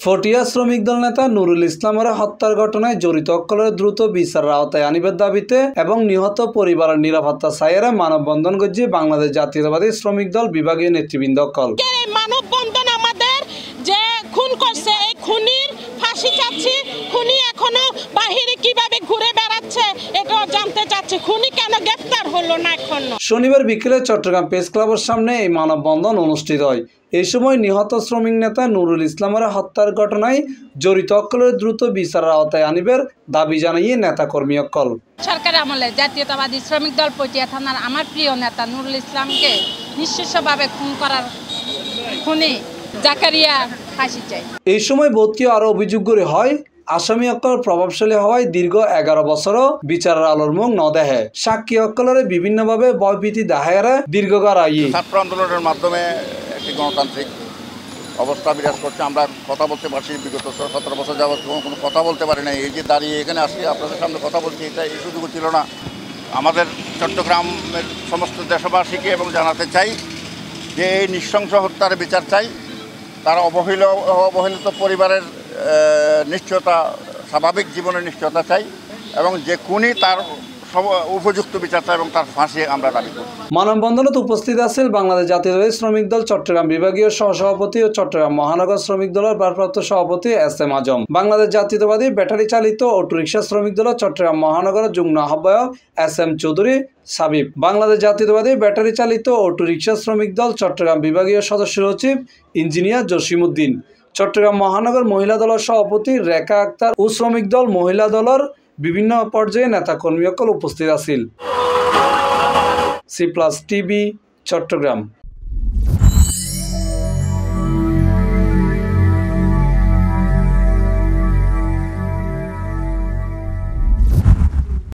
ফটিয়া শ্রমিক দল নেতা নুরুল ইসলামের হত্যার ঘটনায় জড়িত সকলের দ্রুত বিচারের আওতায় আনিবার দাবিতে এবং নিহত পরিবারের নিরাপত্তা চাইয়ে মানববন্ধন করছে বাংলাদেশ জাতীয়তাবাদী শ্রমিক দল বিভাগীয় নেতৃবৃন্দ। মানববন্ধন আমাদের যে খুন করছে এই খুনির ফাঁসি চাচ্ছি। খুনি এখনো বাহিরে কিভাবে ঘুরে বেড়াচ্ছে এটাও জানতে চাচ্ছি। খুনি কেন গ্রেফতার হলো না এখনো। শনিবার বিকেলে চট্টগ্রাম প্রেস ক্লাবের সামনে এই মানববন্ধন অনুষ্ঠিত হয়। এই সময় নিহত শ্রমিক নেতা নুরুল ইসলামের হত্যার ঘটনায় জড়িত সকলের দ্রুত বিচারের আওতায় আনিবার দাবি জানিয়ে নেতাকর্মী সকল সরকারের আমলে জাতীয়তাবাদী শ্রমিক দল পটিয়া থানার আমার প্রিয় নেতা নুরুল ইসলামকে নিঃশংসভাবে খুন করার খুনি জাকারিয়া ফাঁসি চাই। এই সময় বোধকেও আরো অভিযোগ করে হয় আসামি অক্কল প্রভাবশালী হওয়ায় দীর্ঘ 11 বছরও বিচারের আলোর মুখ ন দেখে। সাক্ষী অক্কলের বিভিন্নভাবে ভয়ভীতি দেখায় দীর্ঘকাল ছাত্র আন্দোলনের মাধ্যমে একটি গণতান্ত্রিক অবস্থা বিরাজ করছে। আমরা কথা বলতে পারছি, বিগত 17 বছর যাবৎ কোনো কথা বলতে পারি না। এই যে দাঁড়িয়ে এখানে আসি আপনাদের সামনে কথা বলছি, এটা এই সুযোগ ছিল না। আমাদের চট্টগ্রামের সমস্ত দেশবাসীকে এবং জানাতে চাই যে এই নৃশংস হত্যার বিচার চাই। তার অবহেলিত পরিবারের নিশ্চয়তা, স্বাভাবিক জীবনের নিশ্চয়তা চাই এবং যে খুনি তার উপযুক্ত বিচার চাই এবং তার ফাঁসি আমরা দাবি করি। মানববন্ধনত উপস্থিত আছেন বাংলাদেশ জাতীয়তাবাদী শ্রমিক দল চট্টগ্রাম বিভাগীয় সহসভাপতি ও চট্টগ্রাম মহানগর শ্রমিক দলের ভারপ্রাপ্ত সভাপতি SM আজম, বাংলাদেশ জাতীয়তাবাদী ব্যাটারি চালিত অটোরিকশা শ্রমিক দল চট্টগ্রাম মহানগরের যুগ্ম আহ্বায়ক SM চৌধুরী সাবিব, বাংলাদেশ জাতীয়তাবাদী ব্যাটারি চালিত অটোরিকশা শ্রমিক দল চট্টগ্রাম বিভাগীয় সদস্য সচিব ইঞ্জিনিয়ার জসিমউদ্দিন, চট্টগ্রাম মহানগর মহিলা দলের সভাপতি রেখা আক্তার ও শ্রমিক দল মহিলা দলের বিভিন্ন পর্যায়ে নেতাকর্মী সকল উপস্থিত আছেন। C+ TV Chittagong.